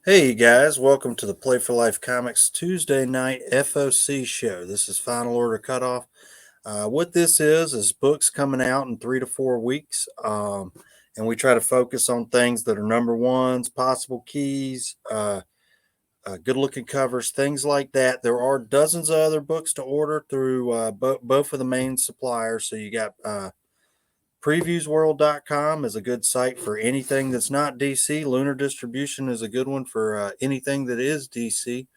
Hey guys, welcome to the Play for Life Comics Tuesday night FOC show. This is Final Order Cutoff. What this is books coming out in 3 to 4 weeks, and we try to focus on things that are number ones, possible keys, good looking covers, things like that. There are dozens of other books to order through both of the main suppliers. So you got previewsworld.com is a good site for anything that's not DC. Lunar Distribution is a good one for anything that is DC.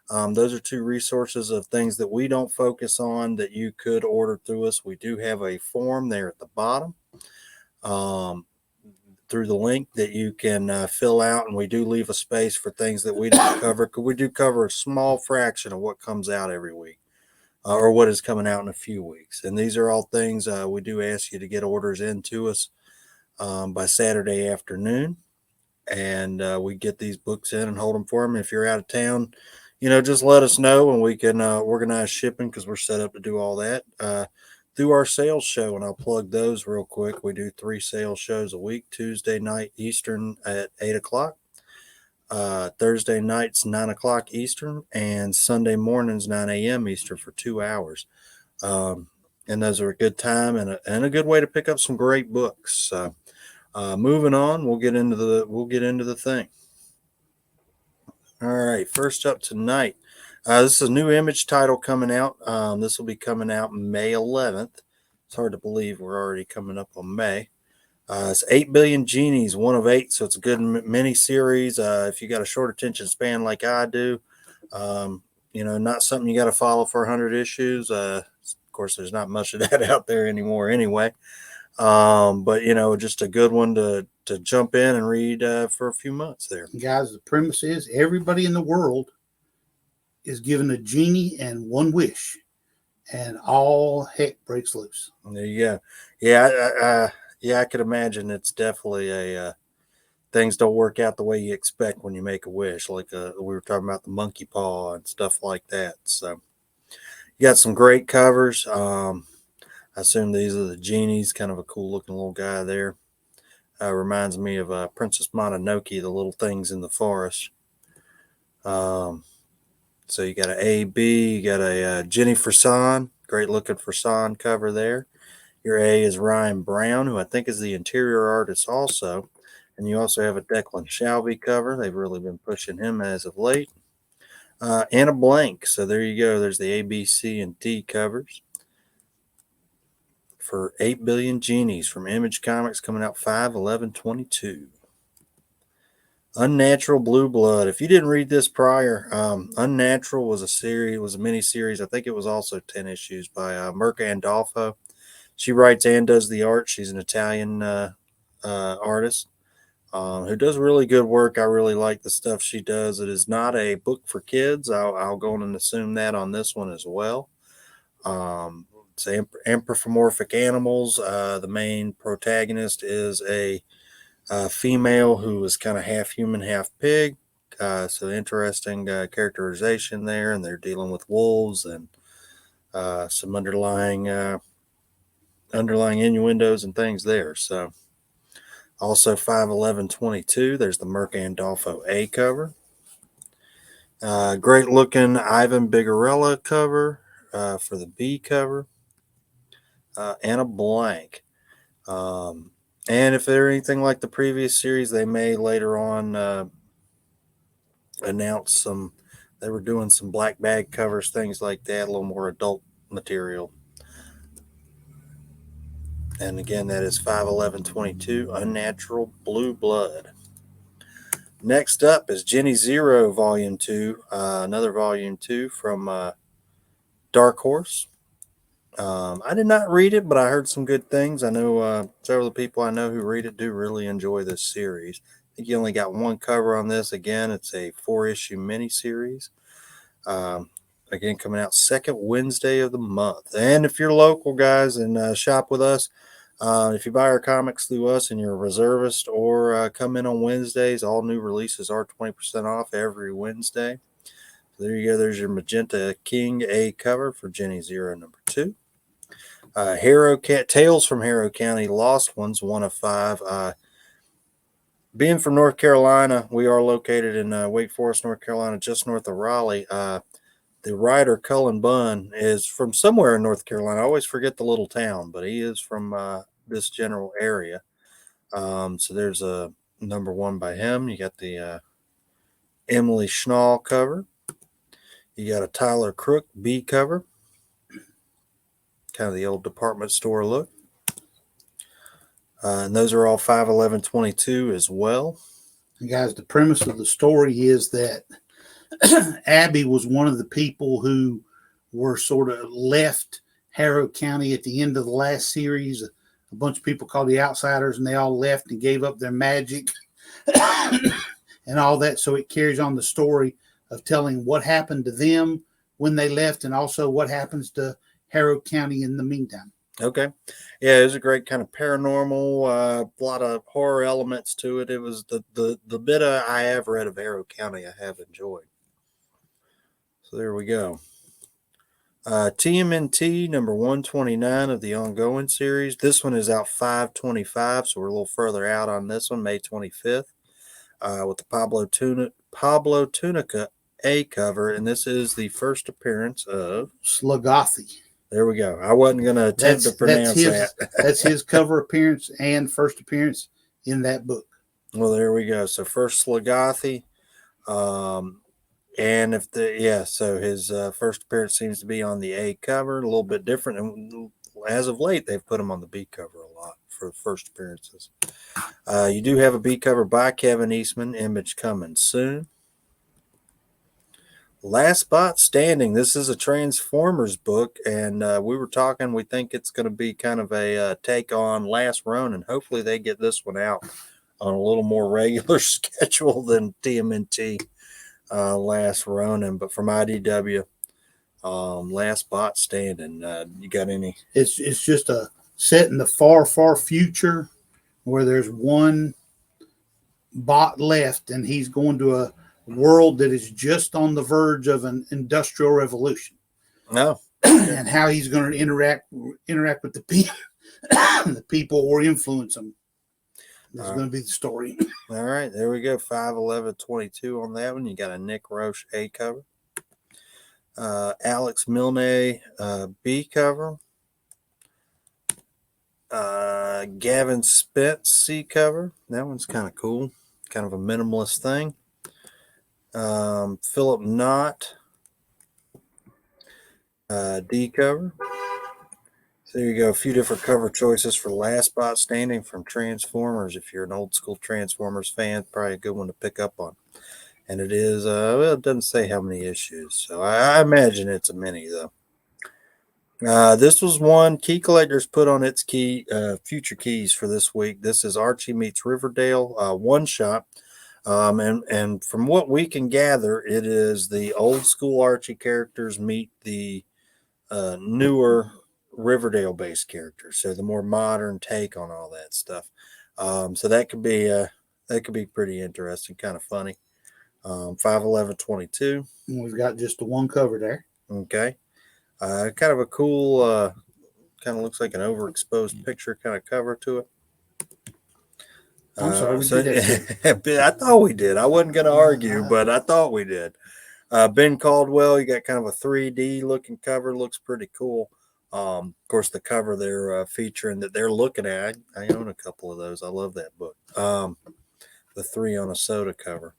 Those are two resources of things that we don't focus on that you could order through us. We do have a form there at the bottom um, through the link that you can fill out, and we do leave a space for things that we don't cover because we do cover a small fraction of what comes out every week. Or what is coming out in a few weeks. And these are all things we do ask you to get orders into us by Saturday afternoon. And we get these books in and hold them for them. If you're out of town, just let us know and we can organize shipping because we're set up to do all that through our sales show. And I'll plug those real quick. We do 3 sales shows a week: Tuesday night Eastern at 8 o'clock. Thursday nights 9 o'clock Eastern, and Sunday mornings 9 a.m. Eastern for 2 hours. Um, and those are a good time and a good way to pick up some great books. Moving on, we'll get into the thing. All right, first up tonight, this is a new Image title coming out. This will be coming out May 11th. It's hard to believe we're already coming up on May. It's 8 Billion Genies, 1 of 8, so it's a good mini series. If you got a short attention span like I do, not something you got to follow for 100 issues. Of course, there's not much of that out there anymore anyway. But just a good one to jump in and read for a few months there. Guys, the premise is everybody in the world is given a genie and one wish, and all heck breaks loose. There you go. Yeah, I could imagine it's definitely a things don't work out the way you expect when you make a wish. Like we were talking about the monkey paw and stuff like that. So you got some great covers. I assume these are the genies. Kind of a cool looking little guy there. Reminds me of Princess Mononoke, the little things in the forest. Um, so you got an A B, you got a Jenny Frison, great looking Frison cover there. Your A is Ryan Brown, who I think is the interior artist also. And you also have a Declan Shalvey cover. They've really been pushing him as of late. And a blank. So there you go. There's the A, B, C, and D covers for 8 Billion Genies from Image Comics, coming out 5/11/22. Unnatural Blue Blood. If you didn't read this prior, Unnatural was a mini series. I think it was also 10 issues by Mirka Andolfo. She writes and does the art. She's an Italian artist who does really good work. I really like the stuff she does. It is not a book for kids. I'll go on and assume that on this one as well. It's anthropomorphic animals. The main protagonist is a female who is kind of half human, half pig. So interesting characterization there, and they're dealing with wolves and some underlying innuendos and things there. So also 5/11/22. There's the Mirka Andolfo A cover. Great looking Ivan Bigarella cover for the B cover, and a blank. And if they're anything like the previous series, they may later on announce some. They were doing some black bag covers, things like that, a little more adult material. And again, that is 5/11/22, Unnatural Blue Blood. Next up is Jenny Zero Volume 2, another Volume 2 from Dark Horse. I did not read it, but I heard some good things. I know several of the people I know who read it do really enjoy this series. I think you only got one cover on this. Again, it's a 4-issue miniseries. Again, coming out second Wednesday of the month. And if you're local, guys, and shop with us, if you buy our comics through us and you're a reservist or come in on Wednesdays, all new releases are 20% off every Wednesday. So there you go. There's your Magenta King A cover for Jenny Zero number 2. Tales from Harrow County, Lost Ones, 1 of 5. being from North Carolina, we are located in Wake Forest, North Carolina, just north of Raleigh. The writer Cullen Bunn is from somewhere in North Carolina. I always forget the little town, but he is from this general area. So there's a number one by him. You got the Emily Schnall cover. You got a Tyler Crook B cover. Kind of the old department store look. And those are all 5/11/22 as well. And guys, the premise of the story is that Abby was one of the people who were sort of left Harrow County at the end of the last series. A bunch of people called the Outsiders, and they all left and gave up their magic and all that. So it carries on the story of telling what happened to them when they left, and also what happens to Harrow County in the meantime. Okay. Yeah, it was a great kind of paranormal, a lot of horror elements to it. It was the bit I have read of Harrow County I have enjoyed. So there we go. TMNT number 129 of the ongoing series. This one is out 5/25, so we're a little further out on this one, May 25th, with the Pablo Tunica A cover, and this is the first appearance of Slugothy. There we go. I wasn't going to attempt to pronounce that. That's his cover appearance and first appearance in that book. Well, there we go. So first Slugothy. And so his first appearance seems to be on the A cover, a little bit different. And as of late, they've put him on the B cover a lot for first appearances. You do have a B cover by Kevin Eastman, image coming soon. Last Spot Standing. This is a Transformers book, and we were talking. We think it's going to be kind of a take on Last Ronin. Hopefully, they get this one out on a little more regular schedule than TMNT Last Ronin. But from IDW, Last Spot Standing. You got any? It's just a set in the far, far future where there's one bot left, and he's going to a world that is just on the verge of an industrial revolution. No. And how he's going to interact with the people or influence them. That's going to be the story. All right, there we go. 5/11/22 on that one. You got a Nick Roche A cover. Alex Milne B cover. Gavin Spence C cover. That one's kind of cool. Kind of a minimalist thing. Philip Knott D cover. So there you go. A few different cover choices for Last Spot Standing from Transformers. If you're an old school Transformers fan, probably a good one to pick up on. And it is, it doesn't say how many issues. So I imagine it's a mini, though. This was one Key Collectors put on its future keys for this week. This is Archie Meets Riverdale, one shot. And from what we can gather, it is the old school Archie characters meet the newer Riverdale based characters. So the more modern take on all that stuff. So that could be pretty interesting, kind of funny. 5/11/22. We've got just the one cover there. Okay. Kind of a cool, kind of looks like an overexposed picture kind of cover to it. I'm sorry, we did that. I thought we did. I wasn't going to argue, but I thought we did. Ben Caldwell, you got kind of a 3D looking cover. Looks pretty cool. Of course, the cover they're featuring that they're looking at, I own a couple of those. I love that book. The 3 on a soda cover.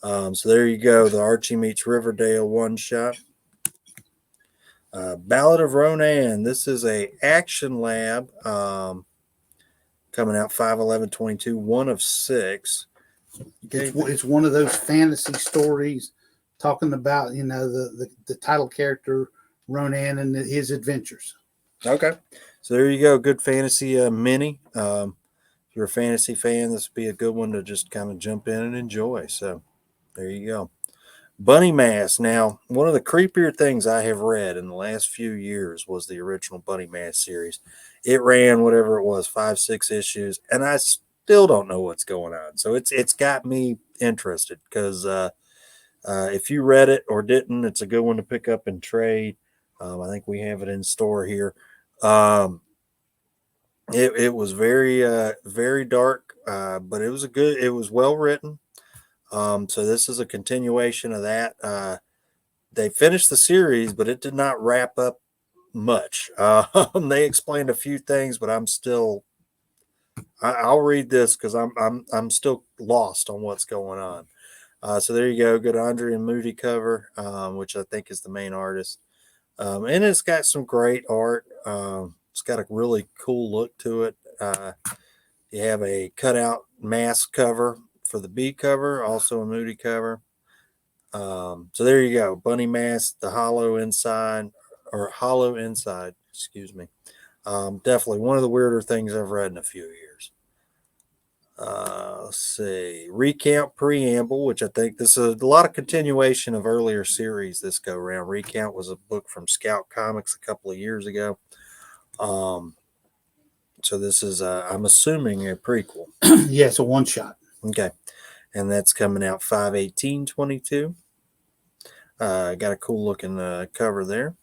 So there you go. The Archie Meets Riverdale one shot. Ballad of Ronan. This is a Action Lab. Coming out 5/11/22, one of 6. It's one of those fantasy stories talking about, the title character Ronan and his adventures. Okay. So there you go. Good fantasy mini. If you're a fantasy fan, this would be a good one to just kind of jump in and enjoy. So there you go. Bunny Mask. Now, one of the creepier things I have read in the last few years was the original Bunny Mask series. It ran whatever it was, 5-6 issues, and I still don't know what's going on. So it's got me interested because if you read it or didn't, it's a good one to pick up and trade. I think we have it in store here. It was very very dark, but it was well written. So this is a continuation of that. They finished the series, but it did not wrap up much. They explained a few things, but I'll read this because I'm still lost on what's going on. So there you go. Good Andre and Moody cover, which I think is the main artist. And it's got some great art. It's got a really cool look to it. You have a cutout mask cover for the B cover, also a Moody cover. So there you go. Bunny mask, the hollow inside, excuse me. Definitely one of the weirder things I've read in a few years. Let's see. Recount Preamble, which I think this is a lot of continuation of earlier series this go around. Recount was a book from Scout Comics a couple of years ago. So this is, I'm assuming, a prequel. Yeah, it's a one shot. Okay. And that's coming out 5/18/22. Got a cool looking cover there.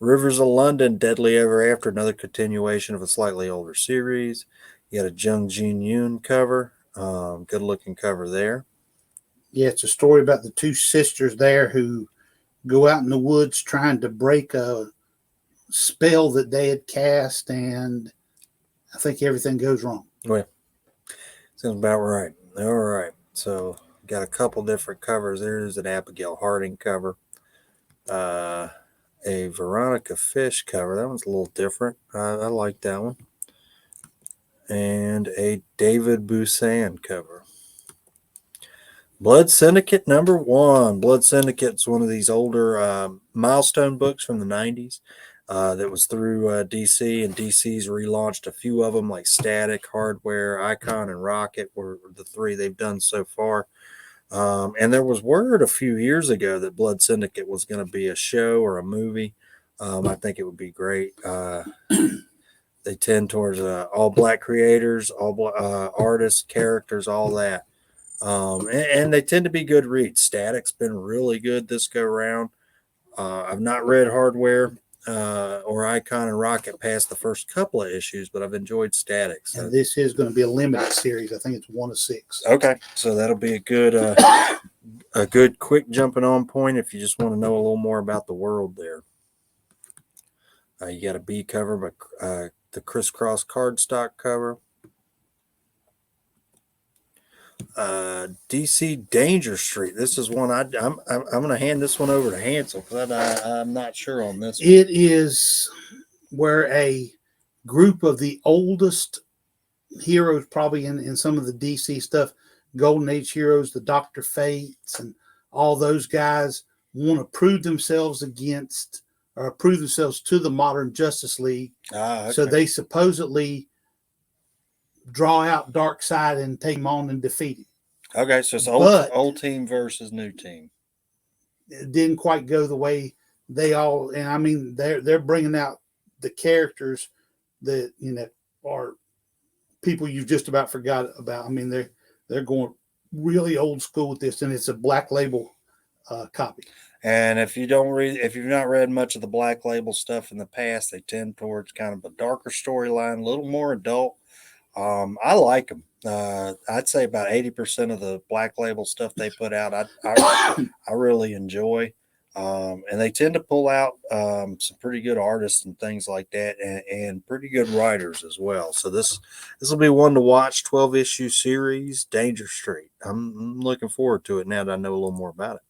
Rivers of London, Deadly Ever After, another continuation of a slightly older series. You got a Jung Jin Yoon cover. Good looking cover there. Yeah, it's a story about the two sisters there who go out in the woods trying to break a spell that they had cast, and I think everything goes wrong. Well, sounds about right. All right. So got a couple different covers. There's an Abigail Harding cover. A Veronica Fish cover. That one's a little different. I like that one. And a David Busan cover. Blood Syndicate #1. Blood Syndicate's one of these older milestone books from the 90s that was through DC, and DC's relaunched a few of them like Static, Hardware, Icon, and Rocket were the three they've done so far. And there was word a few years ago that Blood Syndicate was going to be a show or a movie. I think it would be great. They tend towards all black creators, all artists, characters, all that. And they tend to be good reads. Static's been really good this go round. I've not read Hardware or Icon and Rocket past the first couple of issues, but I've enjoyed Static. So. And this is going to be a limited series. I think it's 1 of 6. Okay, so that'll be a good quick jumping on point if you just want to know a little more about the world there. You got a B cover by the Crisscross cardstock cover. DC Danger Street. This is one I'm going to hand this one over to Hansel because I'm not sure on this one. It is where a group of the oldest heroes, probably in some of the DC stuff, Golden Age heroes, the Dr. Fates, and all those guys want to prove themselves to the modern Justice League. Okay. So they supposedly draw out Darkseid and take him on and defeat him. Okay, so it's old team versus new team. It didn't quite go the way they all, and I mean they're bringing out the characters that are people you just about forgot about. I mean they're going really old school with this, and it's a Black Label copy. And if you've not read much of the Black Label stuff in the past, they tend towards kind of a darker storyline, a little more adult. I like them. I'd say about 80% of the Black Label stuff they put out, I really enjoy. And they tend to pull out some pretty good artists and things like that, and pretty good writers as well. So this will be one to watch. 12-issue series, Danger Street. I'm looking forward to it now that I know a little more about it.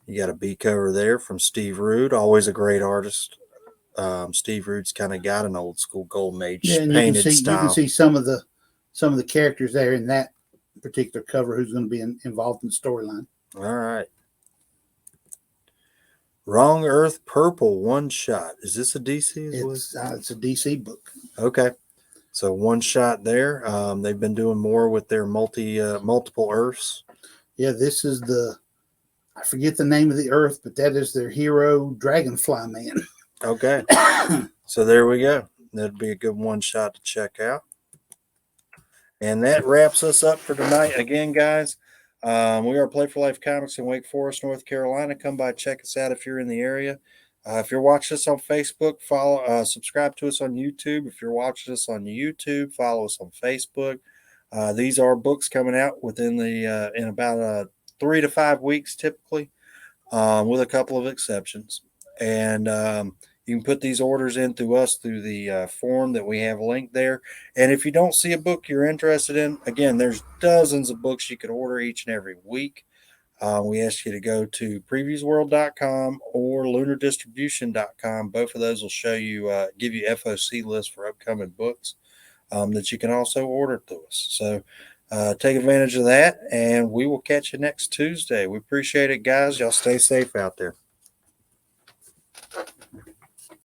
You got a B cover there from Steve Rude, always a great artist. Steve Rude's kind of got an old school Golden Age painted style. You can see some of the characters there in that particular cover who's going to be involved in the storyline. All right. Wrong Earth Purple one shot. Is this a DC? It's a DC book. Okay. So one shot there. They've been doing more with their multiple Earths. Yeah, this is I forget the name of the Earth, but that is their hero, Dragonfly Man. Okay. So there we go. That'd be a good one shot to check out. And that wraps us up for tonight. Again, guys, we are Play for Life Comics in Wake Forest, North Carolina. Come by, check us out if you're in the area. If you're watching us on Facebook, subscribe to us on YouTube. If you're watching us on YouTube, follow us on Facebook. These are books coming out within in about 3 to 5 weeks, typically, with a couple of exceptions. And you can put these orders in through us through the form that we have linked there. And if you don't see a book you're interested in, again, there's dozens of books you could order each and every week. We ask you to go to previewsworld.com or lunardistribution.com. Both of those will show you, give you FOC lists for upcoming books that you can also order through us. So take advantage of that, and we will catch you next Tuesday. We appreciate it, guys. Y'all stay safe out there.